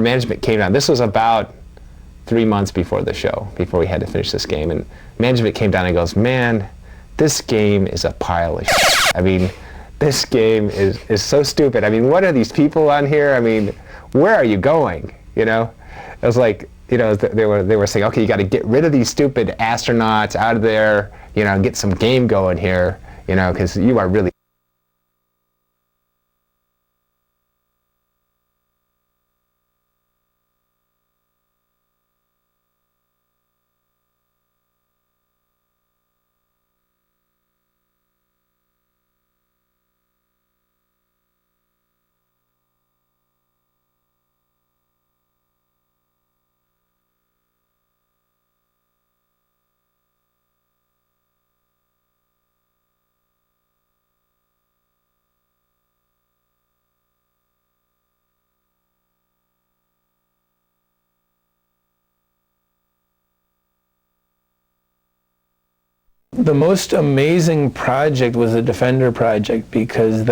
Management came down. This was about 3 months before the show, before we had to finish this game, and management came down and goes, "Man, this game is a pile of shit. I mean, this game is so stupid. I mean, what are these people on here? I mean, where are you going?" You know, it was like, you know, they were saying, "Okay, you got to get rid of these stupid astronauts out of there, you know, and get some game going here, you know, because you are really." The most amazing project was the Defender project, because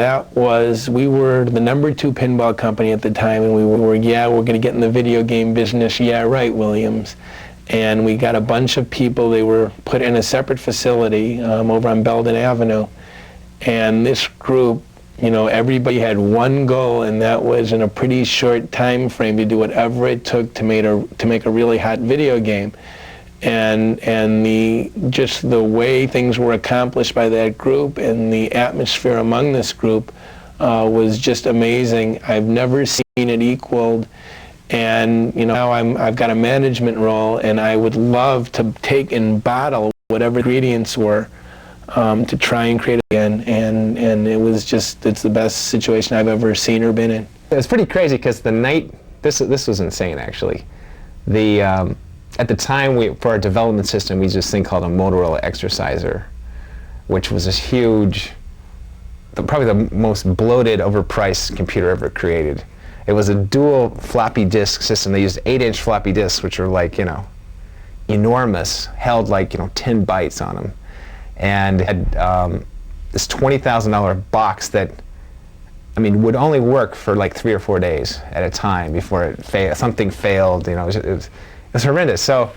we were the #2 pinball company at the time, and we were, yeah, we're going to get in the video game business, yeah, right, Williams. And we got a bunch of people. They were put in a separate facility over on Belden Avenue. And this group, you know, everybody had one goal, and that was in a pretty short time frame to do whatever it took to make a really hot video game. And just the way things were accomplished by that group and the atmosphere among this group was just amazing. I've never seen it equaled. And you know, now I've got a management role, and I would love to take and bottle whatever ingredients were to try and create it again. And it was just, it's the best situation I've ever seen or been in. It was pretty crazy because the night, this was insane actually. At the time, for our development system, we used this thing called a Motorola Exerciser, which was this huge, probably the most bloated, overpriced computer ever created. It was a dual floppy disk system. They used 8-inch floppy disks, which were like, you know, enormous, held like, you know, 10 bytes on them. And had this $20,000 box that, I mean, would only work for like 3 or 4 days at a time before something failed, you know, it was horrendous. So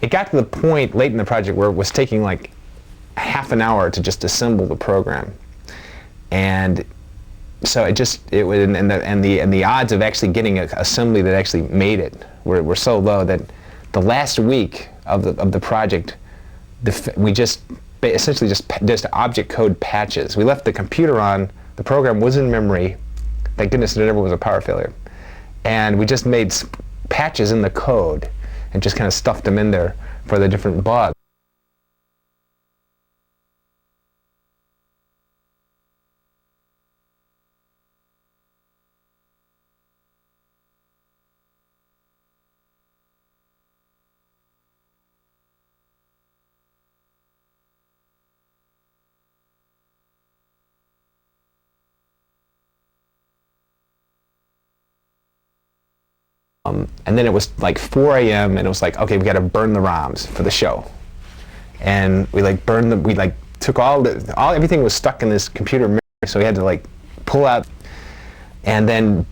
it got to the point late in the project where it was taking like half an hour to just assemble the program, and so it was, and the odds of actually getting an assembly that actually made it were so low that the last week of the project, we just essentially just object code patches. We left the computer on. The program was in memory. Thank goodness there never was a power failure, and we just made patches in the code and just kind of stuffed them in there for the different bugs. And then it was like 4 a.m. and it was like, okay, we got to burn the ROMs for the show. And we like burned them. We like took everything was stuck in this computer memory, so we had to like pull out and then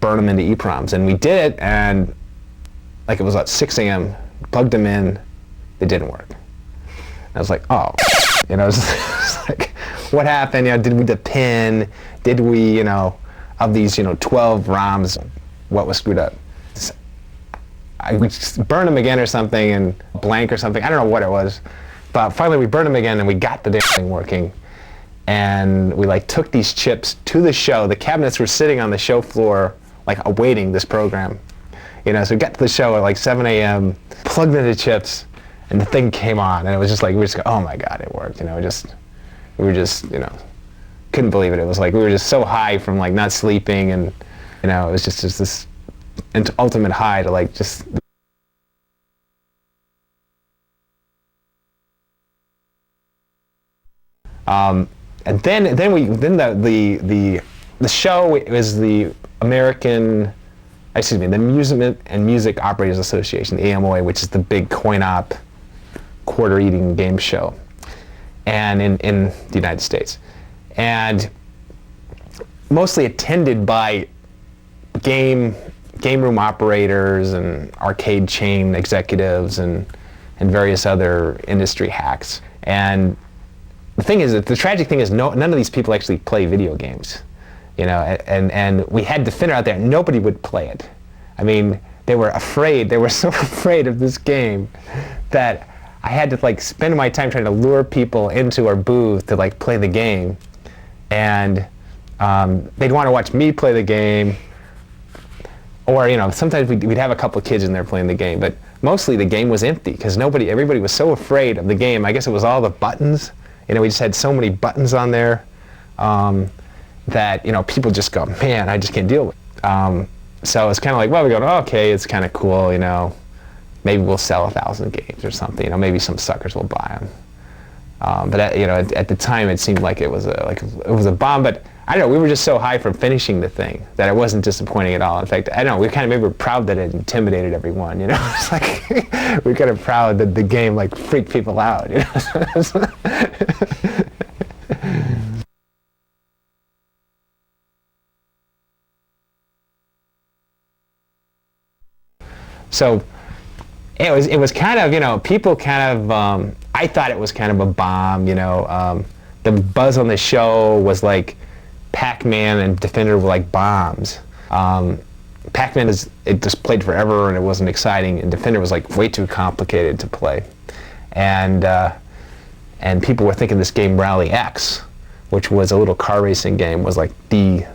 burn them into EEPROMs. And we did it, and like it was at 6 a.m. Plugged them in, they didn't work. And I was like, oh, you know, it's like, what happened? You know, did we the pin? Did we, you know, of these, you know, 12 ROMs, what was screwed up? We just burned them again or something, and blank or something. I don't know what it was, but finally we burned them again, and we got the damn thing working. And we like took these chips to the show. The cabinets were sitting on the show floor, like awaiting this program. You know, so we got to the show at like 7 a.m., plugged in the chips, and the thing came on, and it was just like, we just go, oh my God, it worked. You know, we were just, you know, couldn't believe it. It was like we were just so high from like not sleeping, and you know, it was just this ultimate high to like just. And then the show was the the Amusement and Music Operators Association, the AMOA, which is the big coin-op, quarter-eating game show, and in the United States, and mostly attended by game game room operators and arcade chain executives and various other industry hacks. And the thing is, that the tragic thing is, none of these people actually play video games, you know. And we had Defender out there, and nobody would play it. I mean, they were afraid. They were so afraid of this game that I had to like spend my time trying to lure people into our booth to like play the game, and they'd want to watch me play the game, or you know, sometimes we'd have a couple of kids in there playing the game, but mostly the game was empty because everybody was so afraid of the game. I guess it was all the buttons. You know, we just had so many buttons on there that, you know, people just go, man, I just can't deal with it. So it's kind of like, well, we go, oh, okay, it's kind of cool, you know. Maybe we'll sell 1,000 games or something. You know, maybe some suckers will buy them. But you know, at the time, it seemed like it was a bomb. But I don't know. We were just so high from finishing the thing that it wasn't disappointing at all. In fact, I don't know. We kind of maybe were proud that it intimidated everyone. You know, it's like we were kind of proud that the game like freaked people out. You know. So it was kind of, you know, people kind of, I thought it was kind of a bomb, you know. The buzz on the show was like Pac-Man and Defender were like bombs. Pac-Man it just played forever and it wasn't exciting, and Defender was like way too complicated to play. And people were thinking this game Rally X, which was a little car racing game, was like the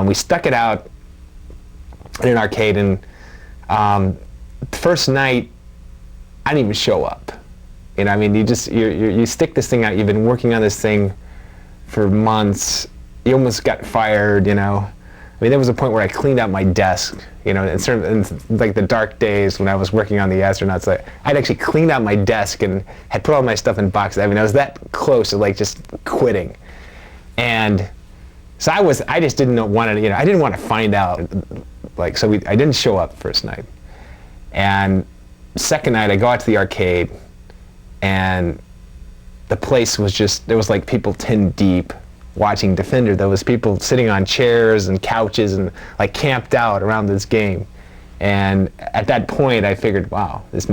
we stuck it out in an arcade, and the first night, I didn't even show up. You know, I mean, you stick this thing out. You've been working on this thing for months. You almost got fired. You know, I mean, there was a point where I cleaned out my desk. You know, in like the dark days when I was working on the astronauts, I'd actually cleaned out my desk and had put all my stuff in boxes. I mean, I was that close to like just quitting, and so I just didn't want to, you know, I didn't want to find out, like, so I didn't show up first night. And second night, I go out to the arcade, and the place was just, there was like people 10 deep watching Defender. There was people sitting on chairs and couches and like camped out around this game. And at that point, I figured, wow, this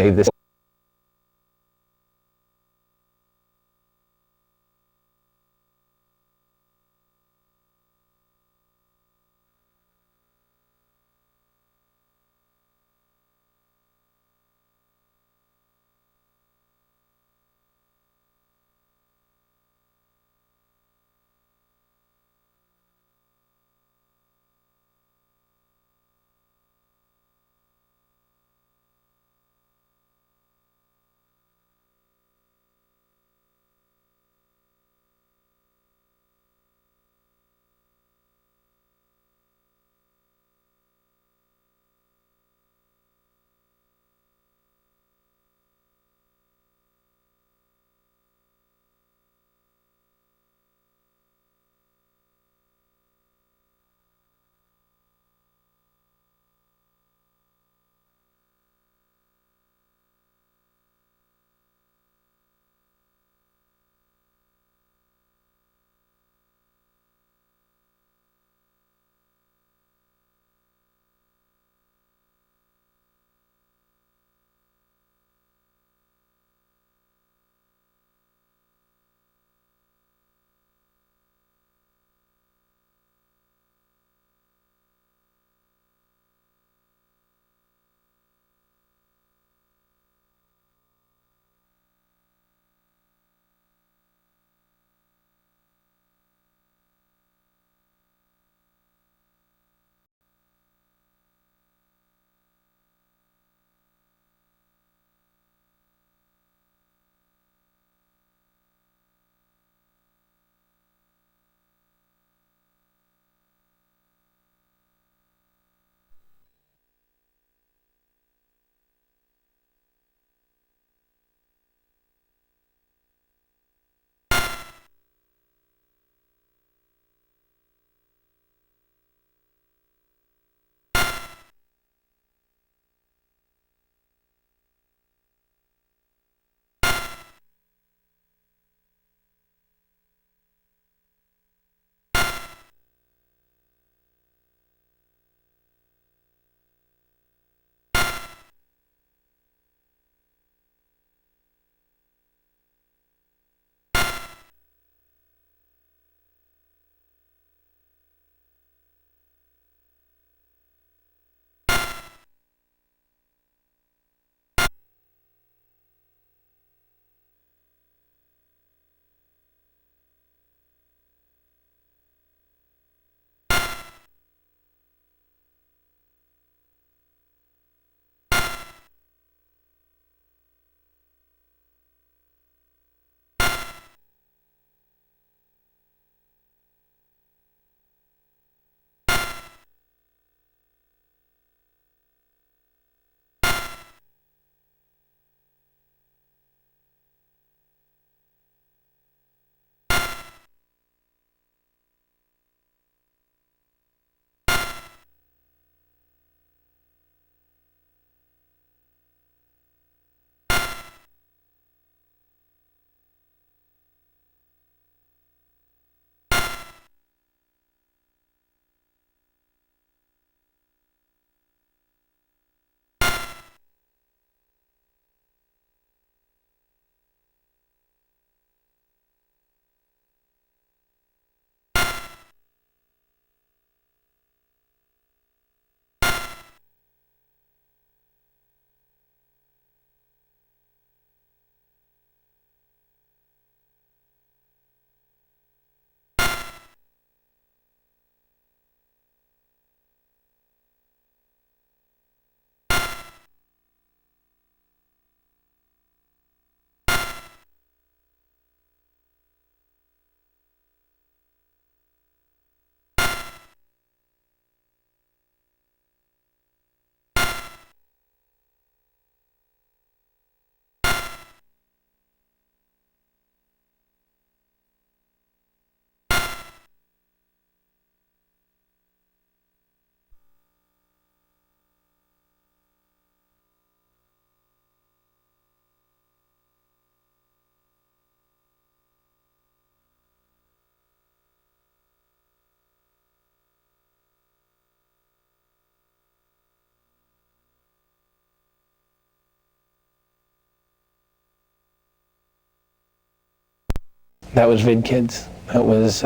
That was VidKids. That was,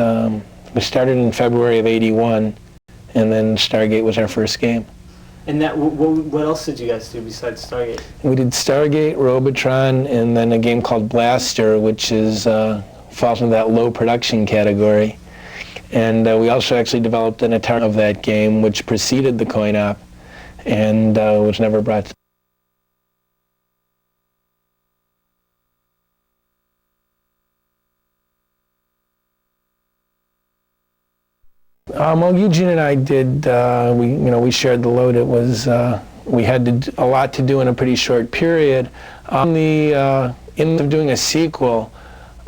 we started in February of '81, and then Stargate was our first game. And that, what else did you guys do besides Stargate? We did Stargate, Robotron, and then a game called Blaster, which is falls into that low production category. And we also actually developed an Atari of that game, which preceded the coin-op, and was never brought to. Well, Eugene and I did. We shared the load. It was we had a lot to do in a pretty short period. In doing a sequel,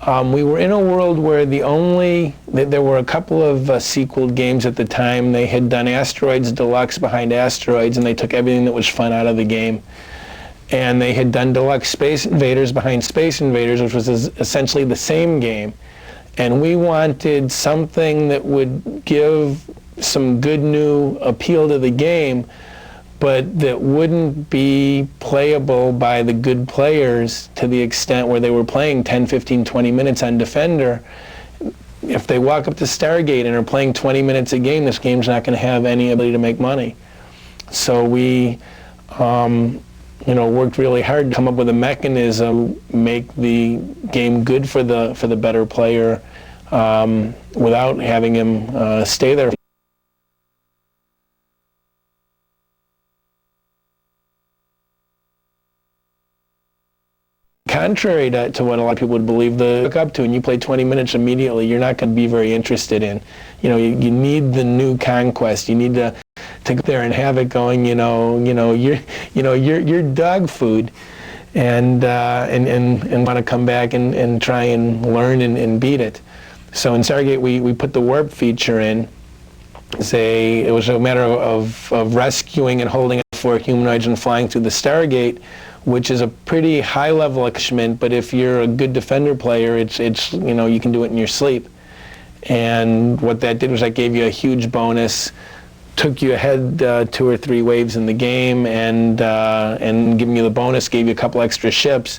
we were in a world where there were a couple of sequel games at the time. They had done Asteroids Deluxe behind Asteroids, and they took everything that was fun out of the game. And they had done Deluxe Space Invaders behind Space Invaders, which was essentially the same game. And we wanted something that would give some good new appeal to the game, but that wouldn't be playable by the good players to the extent where they were playing 10, 15, 20 minutes on Defender. If they walk up to Stargate and are playing 20 minutes a game, this game's not going to have any ability to make money. So we worked really hard to come up with a mechanism, make the game good for the better player, without having him stay there. Contrary to what a lot of people would believe, look up to, and you play 20 minutes immediately, you're not going to be very interested in. You need the new conquest. You need to go there and have it going. You're dog food, and want to come back and try and learn and beat it. So in Stargate, we put the warp feature in. It was a matter of rescuing and holding 4 humanoids and flying through the Stargate, which is a pretty high-level accomplishment, but if you're a good Defender player, it's you can do it in your sleep. And what that did was that gave you a huge bonus, took you ahead 2 or 3 waves in the game, and giving you the bonus gave you a couple extra ships.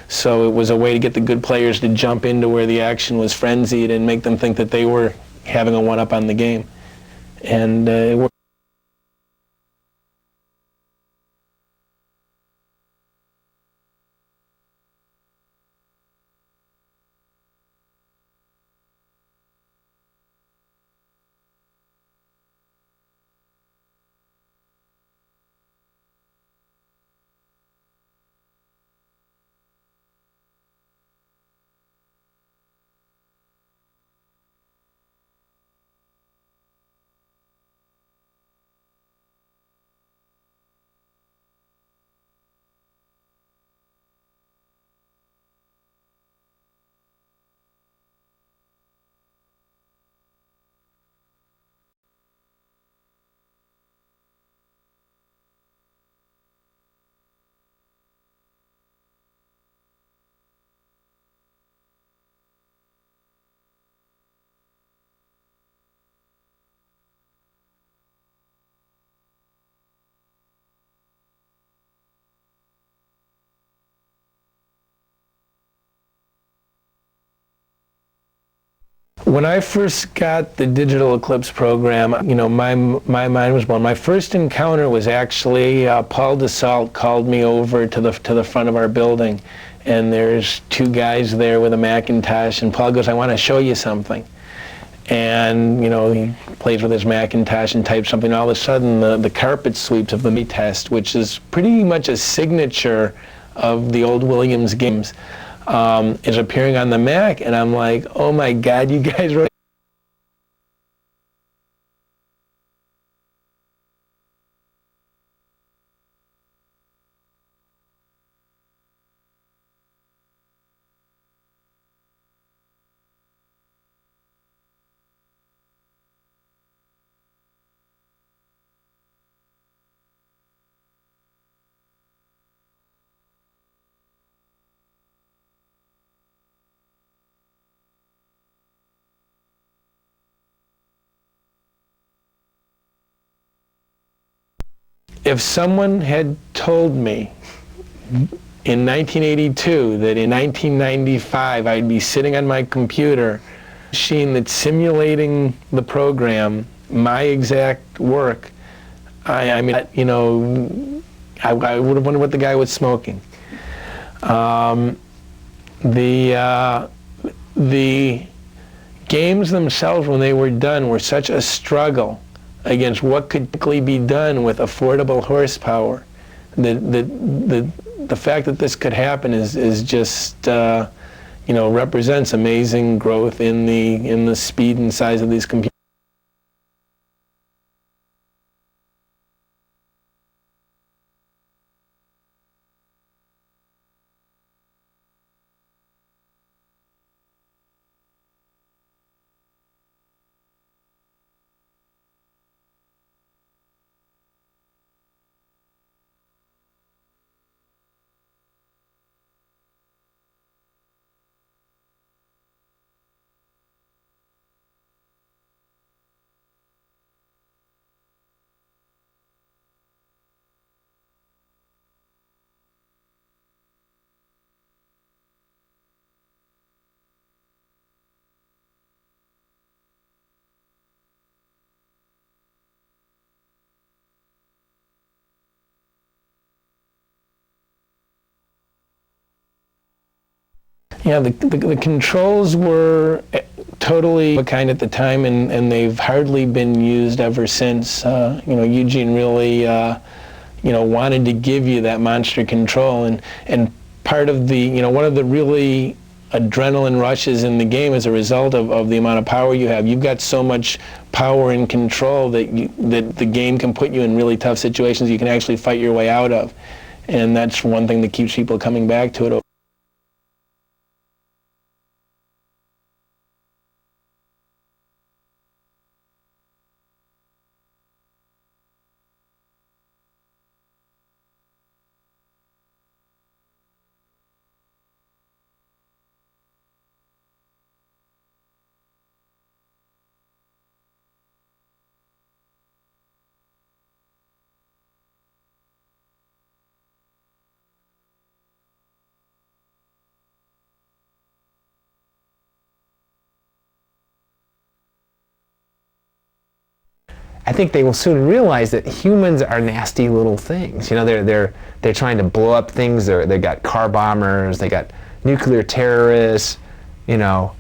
So it was a way to get the good players to jump into where the action was frenzied and make them think that they were having a one-up on the game. And it worked. When I first got the Digital Eclipse program, my mind was blown. My first encounter was actually Paul Dassault called me over to the front of our building, and there's 2 guys there with a Macintosh, and Paul goes, "I want to show you something." And he plays with his Macintosh and types something. All of a sudden, the carpet sweeps of the Me Test, which is pretty much a signature of the old Williams games, is appearing on the Mac, and I'm like, oh my God, you guys wrote. If someone had told me in 1982 that in 1995 I'd be sitting on my computer, machine that's simulating the program, my exact work. I mean, you know, I would have wondered what the guy was smoking. The games themselves, when they were done, were such a struggle against what could typically be done with affordable horsepower. The fact that this could happen is just you know, represents amazing growth in the speed and size of these computers. Yeah, the controls were totally a kind at the time, and they've hardly been used ever since. You know, Eugene really, you know, wanted to give you that monster control, and part of the, you know, one of the really adrenaline rushes in the game as a result of the amount of power you have. You've got so much power and control that that the game can put you in really tough situations you can actually fight your way out of, and that's one thing that keeps people coming back to it. I think they will soon realize that humans are nasty little things. You know, they're trying to blow up things. They got car bombers. They got nuclear terrorists. You know,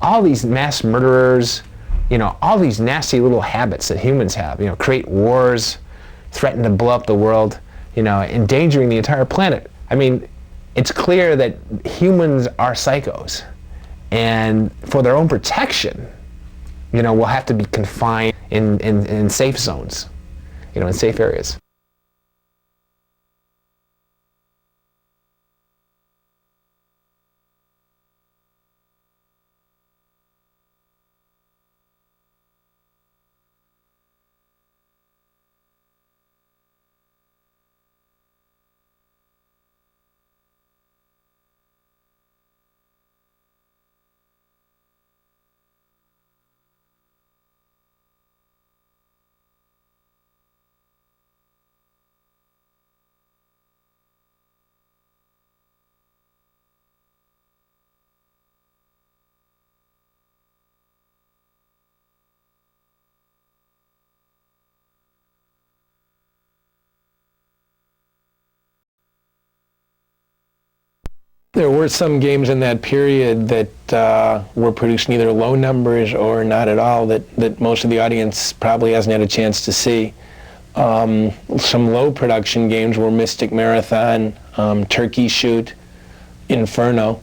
all these mass murderers. You know, all these nasty little habits that humans have. You know, create wars, threaten to blow up the world. You know, endangering the entire planet. I mean, it's clear that humans are psychos, and for their own protection, you know, we'll have to be confined in safe zones, you know, in safe areas. There were some games in that period that were produced in either low numbers or not at all that most of the audience probably hasn't had a chance to see. Some low production games were Mystic Marathon, Turkey Shoot, Inferno.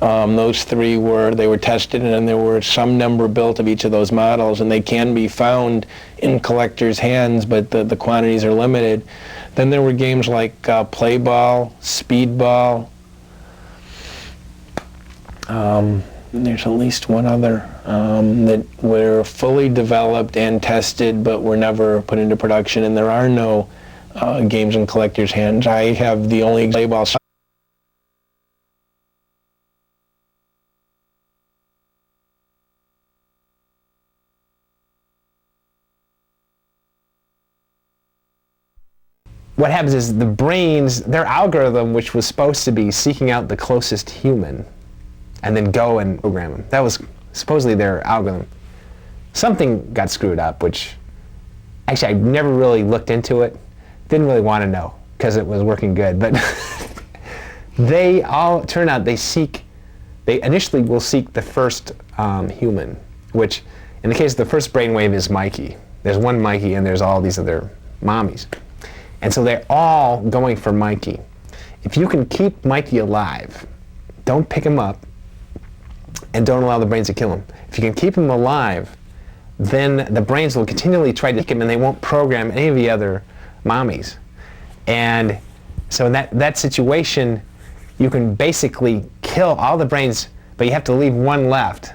Those three were tested, and there were some number built of each of those models, and they can be found in collectors' hands, but the quantities are limited. Then there were games like Play Ball, Speedball. There's at least one other that were fully developed and tested, but were never put into production, and there are no games in collectors' hands. I have the only Play Ball. what happens is the brains, their algorithm, which was supposed to be seeking out the closest human and then go and program them. That was supposedly their algorithm. Something got screwed up, which actually I never really looked into it. Didn't really want to know because it was working good. But they all turn out they initially will seek the first human, which in the case of the first brainwave is Mikey. There's one Mikey and there's all these other mommies. And so they're all going for Mikey. If you can keep Mikey alive, don't pick him up and don't allow the brains to kill him. If you can keep him alive, then the brains will continually try to take him and they won't program any of the other mommies. And so in that situation, you can basically kill all the brains, but you have to leave one left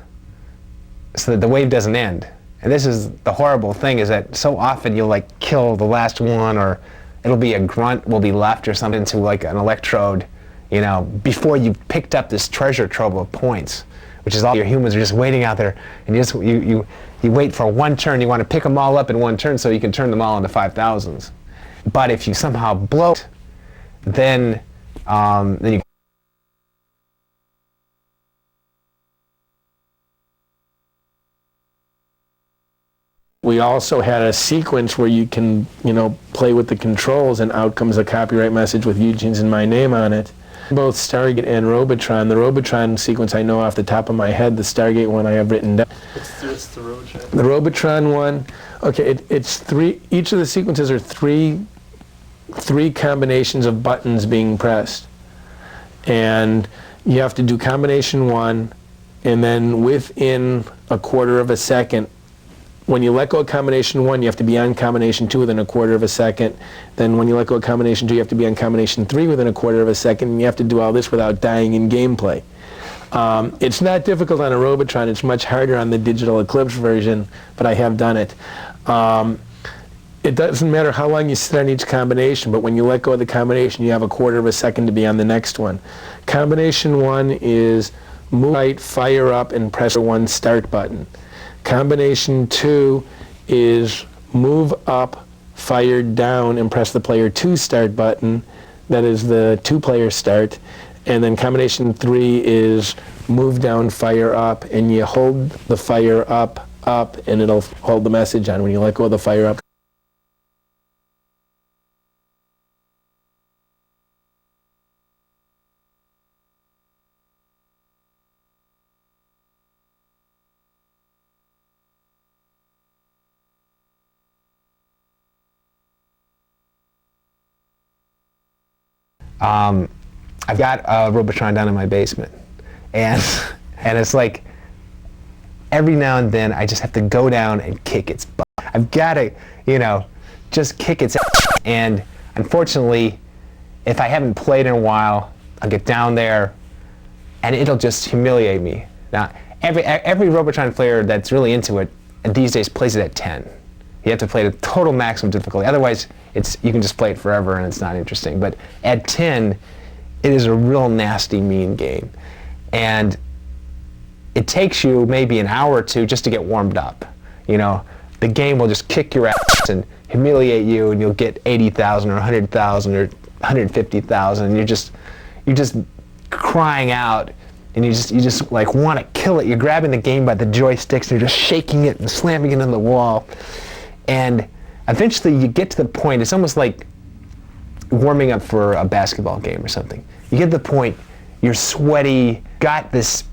so that the wave doesn't end. And this is the horrible thing, is that so often you'll like kill the last one, or it'll be a grunt will be left or something to like an electrode, you know, before you picked up this treasure trove of points, which is all your humans are just waiting out there, and you wait for one turn. You want to pick them all up in one turn so you can turn them all into 5,000s. But if you somehow blow it, then you We also had a sequence where you can, you know, play with the controls, and out comes a copyright message with Eugene's and my name on it. Both Stargate and Robotron. The Robotron sequence I know off the top of my head. The Stargate one I have written down. What's the Robotron? The Robotron one, okay, it's three. Each of the sequences are three combinations of buttons being pressed, and you have to do combination one, and then within a quarter of a second. When you let go of combination one, you have to be on combination two within a quarter of a second. Then when you let go of combination two, you have to be on combination three within a quarter of a second, and you have to do all this without dying in gameplay. It's not difficult on a Robotron. It's much harder on the Digital Eclipse version, but I have done it. It doesn't matter how long you sit on each combination, but when you let go of the combination, you have a quarter of a second to be on the next one. Combination one is move right, fire up, and press the one start button. Combination two is move up, fire down, and press the player 2 start button. That is the 2-player start. And then combination three is move down, fire up, and you hold the fire up, and it'll hold the message on when you let go of the fire up. I've got a Robotron down in my basement, and it's like every now and then I just have to go down and kick its butt. I've got to, you know, just kick its ass. And unfortunately, if I haven't played in a while, I'll get down there, and it'll just humiliate me. Now, every Robotron player that's really into it these days plays it at 10. You have to play the total maximum difficulty. Otherwise, you can just play it forever and it's not interesting. But at 10, it is a real nasty, mean game. And it takes you maybe an hour or two just to get warmed up. You know, the game will just kick your ass and humiliate you, and you'll get 80,000 or 100,000 or 150,000. You're just crying out, and you just like want to kill it. You're grabbing the game by the joysticks, and you're just shaking it and slamming it on the wall. And eventually you get to the point, it's almost like warming up for a basketball game or something. You get to the point, you're sweaty, got this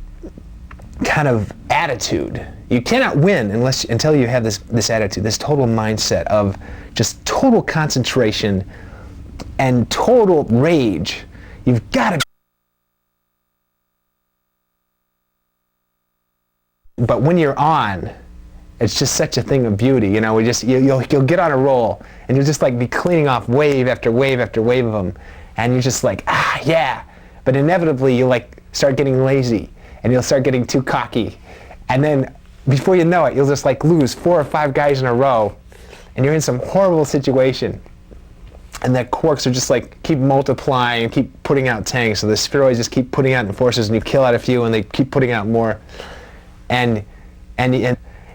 kind of attitude. You cannot win until you have this attitude, this total mindset of just total concentration and total rage. You've got to. But when you're on, it's just such a thing of beauty, you know. You'll get on a roll, and you'll just like be cleaning off wave after wave after wave of them, and you're just like, ah, yeah. But inevitably, you'll like start getting lazy, and you'll start getting too cocky, and then before you know it, you'll just like lose 4 or 5 guys in a row, and you're in some horrible situation. And the quarks are just like keep multiplying and keep putting out tanks, so the spheroids just keep putting out forces, and you kill out a few, and they keep putting out more, and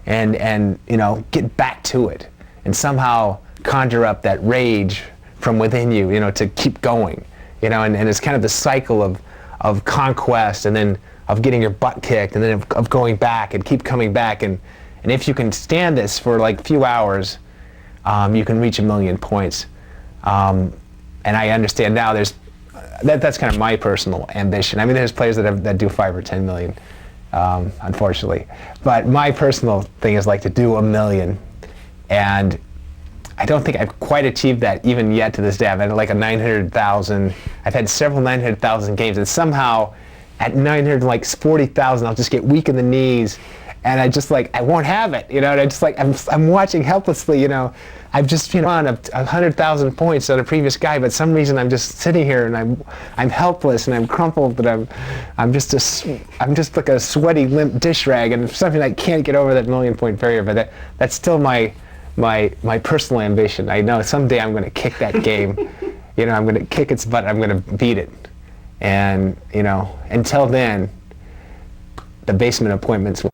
you know, get back to it and somehow conjure up that rage from within you, you know, to keep going, you know, and it's kind of the cycle of conquest, and then of getting your butt kicked, and then of going back and keep coming back, and if you can stand this for like a few hours, you can reach 1,000,000 points. And I understand now that's kind of my personal ambition. I mean, there's players that do 5 or 10 million, unfortunately. But my personal thing is like to do 1,000,000. And I don't think I've quite achieved that even yet to this day. I've had like a 900,000. I've had several 900,000 games, and somehow at 940,000, I'll just get weak in the knees, and I just like, I won't have it, you know. And I just like, I'm watching helplessly, you know. I've just been on 100,000 points on a previous guy, but some reason I'm just sitting here and I'm helpless and I'm crumpled, but I'm just like a sweaty, limp dish rag, and something I can't get over that 1,000,000-point barrier. But that's still my personal ambition. I know someday I'm going to kick that game. You know, I'm going to kick its butt. I'm going to beat it. And you know, until then, the basement appointments.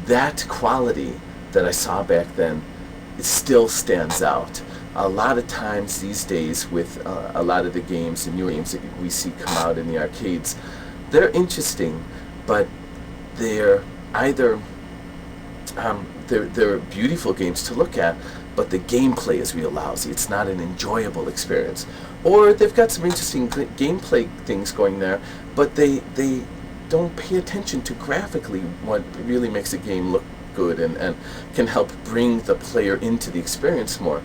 That quality that I saw back then, it still stands out. A lot of times these days with a lot of the games and new games that we see come out in the arcades, they're interesting, but they're either they're beautiful games to look at, but the gameplay is real lousy. It's not an enjoyable experience. Or they've got some interesting gameplay things going there, but they don't pay attention to graphically what really makes a game look good and can help bring the player into the experience more.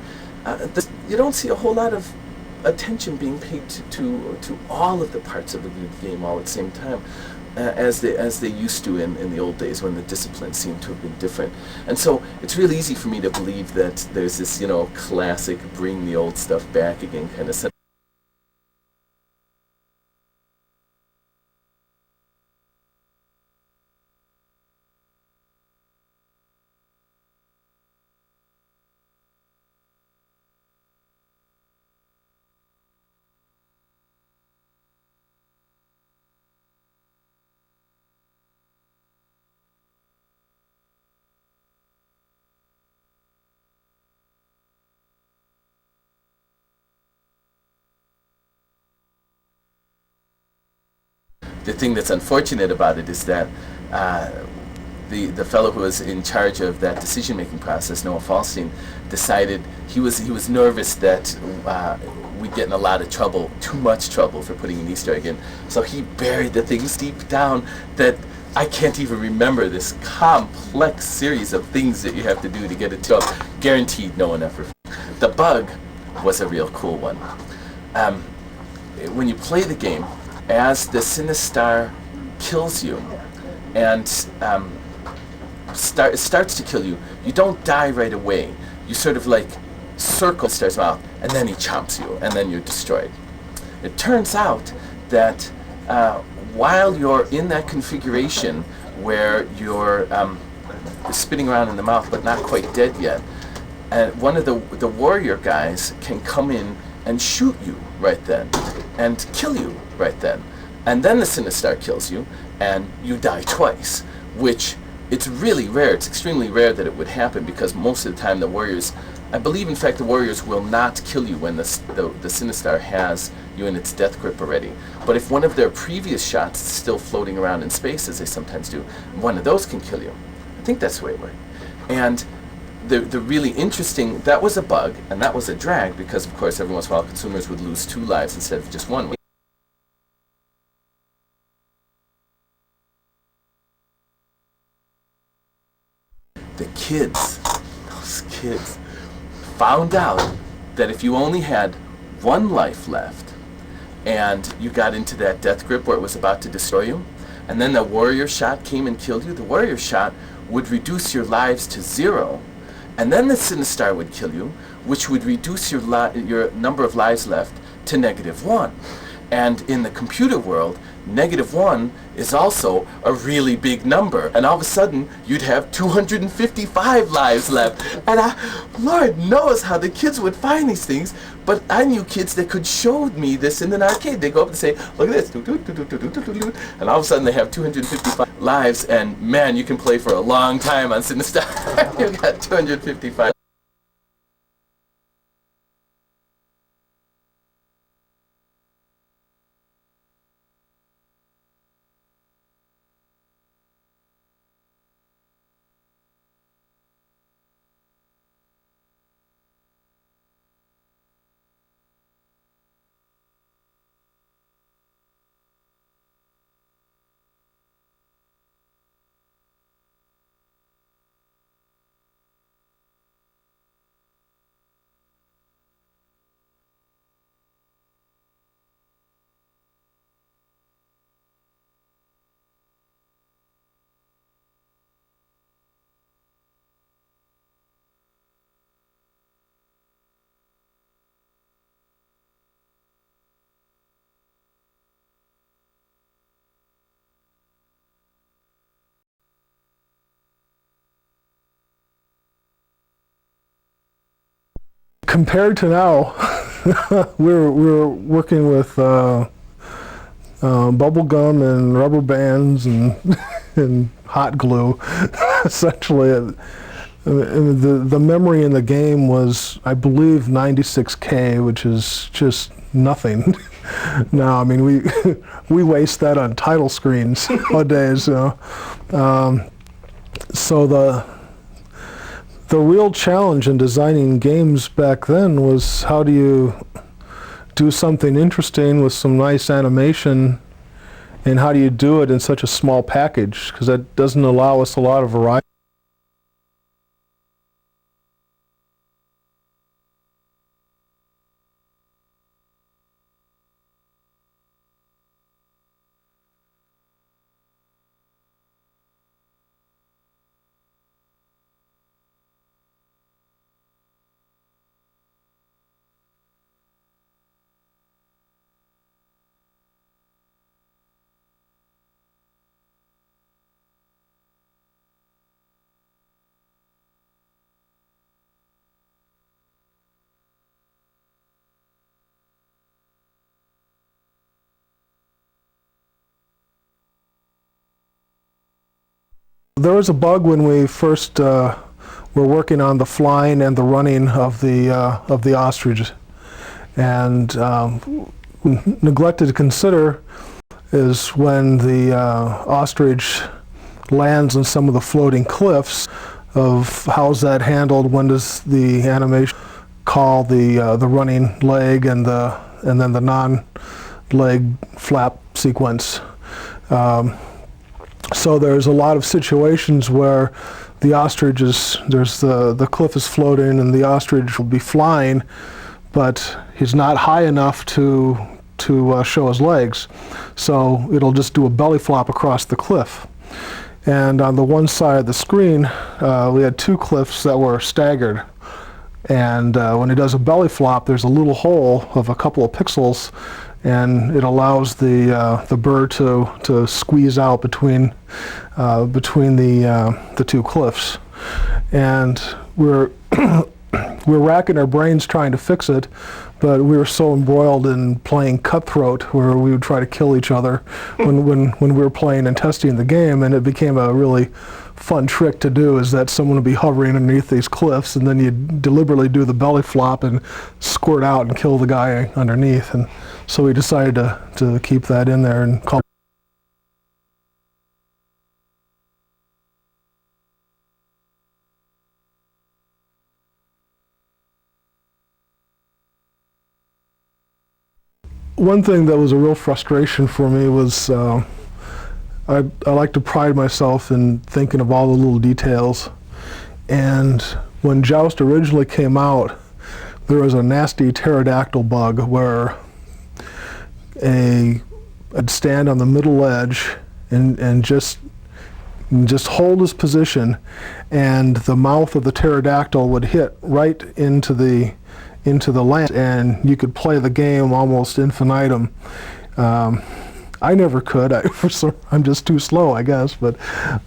You don't see a whole lot of attention being paid to all of the parts of a good game all at the same time, as they used to in the old days when the discipline seemed to have been different. And so it's really easy for me to believe that there's this, classic bring the old stuff back again kind of sense. the thing that's unfortunate about it is that the fellow who was in charge of that decision-making process, Noah Falstein, decided he was nervous that we'd get in a lot of trouble, too much trouble, for putting an Easter egg in. So he buried the things deep down that I can't even remember this complex series of things that you have to do to get it to up. Guaranteed no one ever. The bug was a real cool one. When you play the game, as the Sinistar kills you and starts to kill you, you don't die right away. You sort of like circle Sinistar's mouth, and then he chomps you, and then you're destroyed. It turns out that while you're in that configuration where you're spinning around in the mouth but not quite dead yet, one of the warrior guys can come in and shoot you right then and kill you right then. And then the Sinistar kills you and you die twice, which it's really rare. It's extremely rare that it would happen, because most of the time the warriors, I believe in fact the warriors will not kill you when the Sinistar has you in its death grip already. But if one of their previous shots is still floating around in space, as they sometimes do, one of those can kill you. I think that's the way it worked. And the really interesting, that was a bug, and that was a drag, because of course every once in a while consumers would lose 2 lives instead of just 1. The kids, those kids, found out that if you only had 1 life left and you got into that death grip where it was about to destroy you, and then the warrior shot came and killed you, the warrior shot would reduce your lives to 0, and then the Sinistar would kill you, which would reduce your number of lives left to -1. And in the computer world, -1 is also a really big number. And all of a sudden, you'd have 255 lives left. And Lord knows how the kids would find these things, but I knew kids that could show me this in an arcade. They go up and say, look at this, and all of a sudden they have 255 lives, and man, you can play for a long time on Sinistar. You got 255. Compared to now, we're working with bubble gum and rubber bands and and hot glue. Essentially, the memory in the game was, I believe, 96K, which is just nothing. Now, I mean, we waste that on title screens nowadays. So the real challenge in designing games back then was, how do you do something interesting with some nice animation, and how do you do it in such a small package, because that doesn't allow us a lot of variety. There was a bug when we first were working on the flying and the running of the ostrich, and neglected to consider is when the ostrich lands on some of the floating cliffs. Of how's that handled? When does the animation call the running leg and then the non-leg flap sequence? So there's a lot of situations where the ostrich the cliff is floating and the ostrich will be flying, but he's not high enough to show his legs, so it'll just do a belly flop across the cliff. And on the one side of the screen, we had two cliffs that were staggered. And when it does a belly flop, there's a little hole of a couple of pixels, and it allows the bird to squeeze out between the two cliffs. And we're racking our brains trying to fix it, but we were so embroiled in playing Cutthroat, where we would try to kill each other when we were playing and testing the game, and it became a really fun trick to do, is that someone would be hovering underneath these cliffs, and then you'd deliberately do the belly flop and squirt out and kill the guy underneath. And so we decided to keep that in there and call. One thing that was a real frustration for me was I like to pride myself in thinking of all the little details. And when Joust originally came out, there was a nasty pterodactyl bug where I'd stand on the middle edge and just hold his position, and the mouth of the pterodactyl would hit right into the land, and you could play the game almost infinitum. I never could. I'm just too slow, I guess. But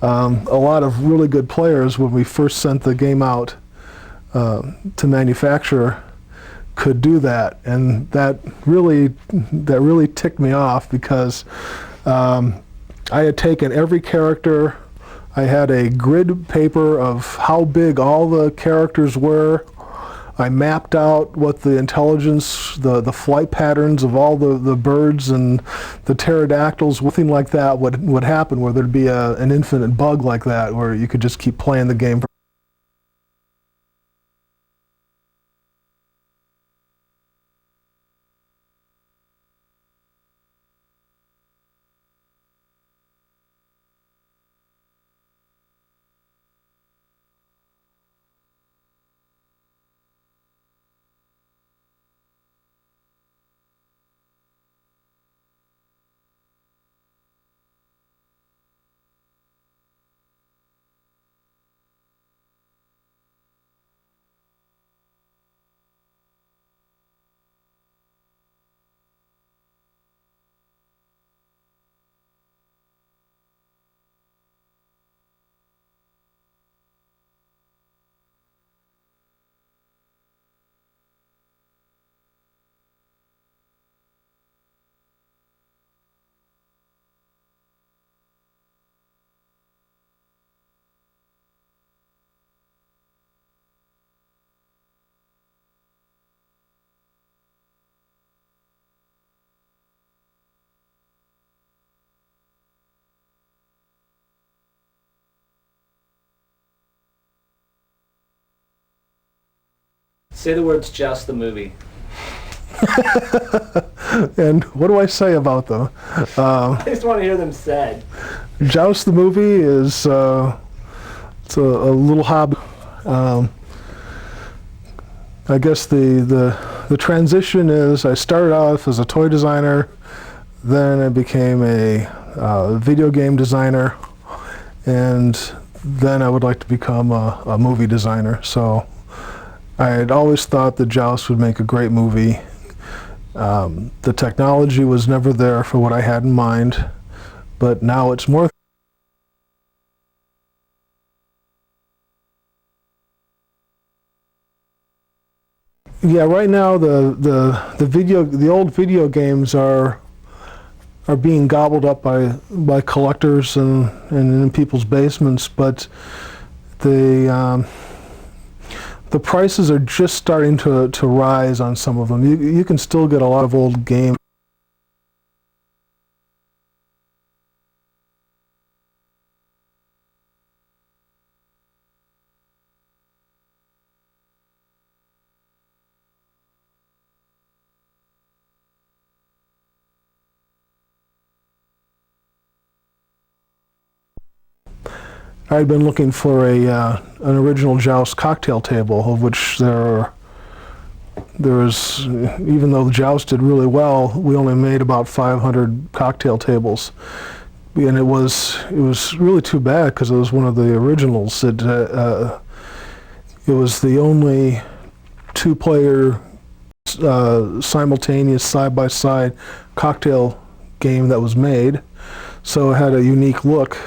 a lot of really good players, when we first sent the game out to manufacture, could do that, and that really ticked me off, because I had taken every character. I had a grid paper of how big all the characters were. I mapped out what the intelligence, the flight patterns of all the birds and the pterodactyls, nothing like that would happen where there'd be an infinite bug like that, where you could just keep playing the game. Say the words "Joust the movie." And what do I say about them? I just want to hear them said. Joust the movie is it's a little hobby. I guess the transition is, I started off as a toy designer, then I became a video game designer, and then I would like to become a movie designer. So I had always thought that Joust would make a great movie. The technology was never there for what I had in mind, but now it's more. Yeah, right now the old video games are being gobbled up by collectors and in people's basements, but the prices are just starting to rise on some of them. You can still get a lot of old games. I had been looking for an original Joust cocktail table, of which there was, even though the Joust did really well, we only made about 500 cocktail tables. And it was really too bad because it was one of the originals. It was the only two-player simultaneous side-by-side cocktail game that was made. So it had a unique look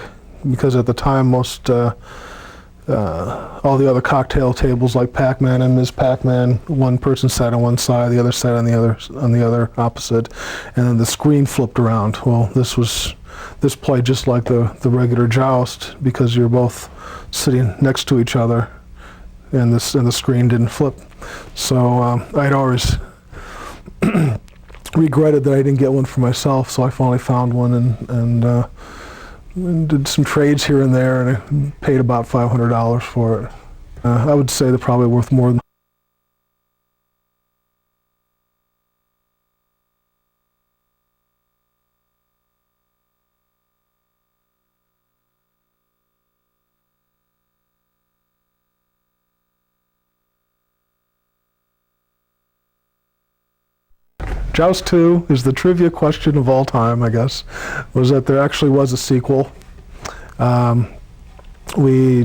because at the time most all the other cocktail tables like Pac-Man and Ms. Pac-Man, one person sat on one side, the other sat on the other opposite, and then the screen flipped around. Well, this played just like the regular Joust because you're both sitting next to each other, and the screen didn't flip. So I'd always regretted that I didn't get one for myself. So I finally found one and did some trades here and there, and I paid about $500 for it. I would say they're probably worth more than. Joust 2 is the trivia question of all time, I guess, was that there actually was a sequel. We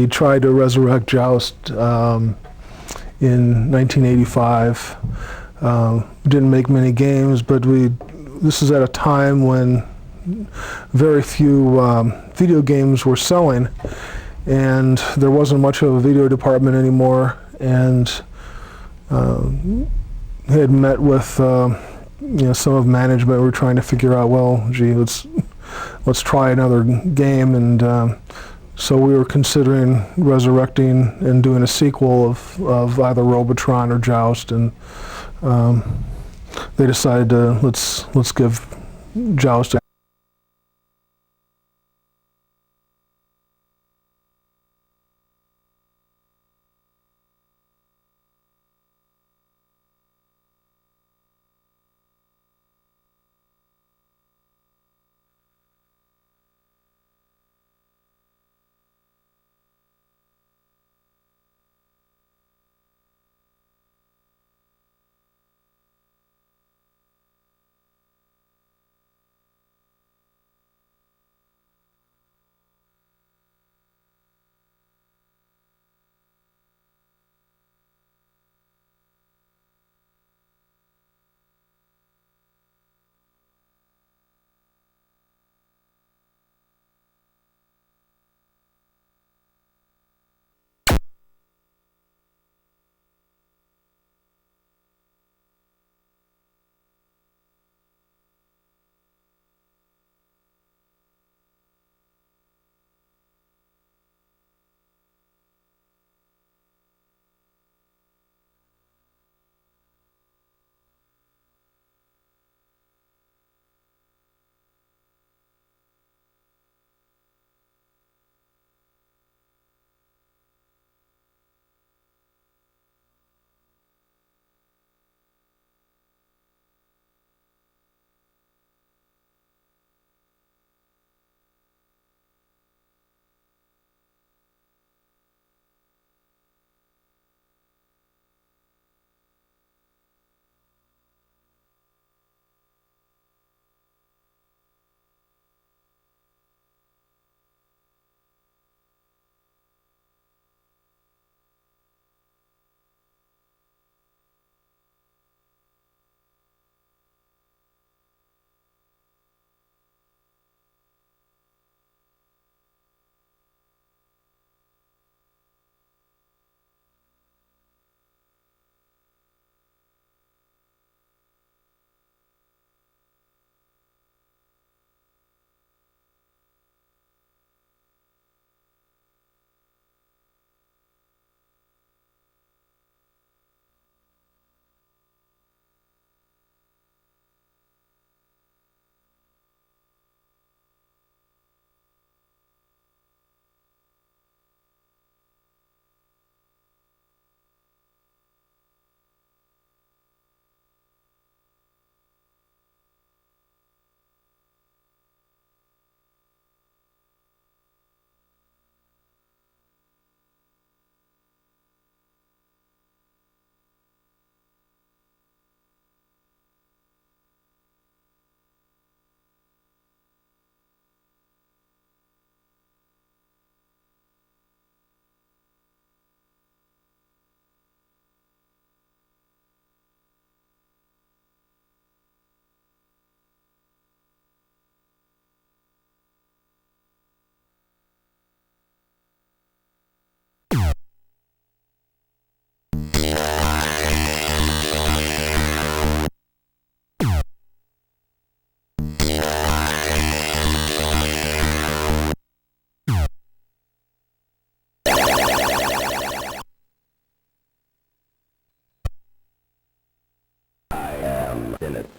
tried to resurrect Joust in 1985. Didn't make many games, but this is at a time when very few video games were selling, and there wasn't much of a video department anymore, and had met with some of management. We were trying to figure out, well, gee, let's try another game, and so we were considering resurrecting and doing a sequel of either Robotron or Joust, and they decided to let's give Joust a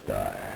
Star.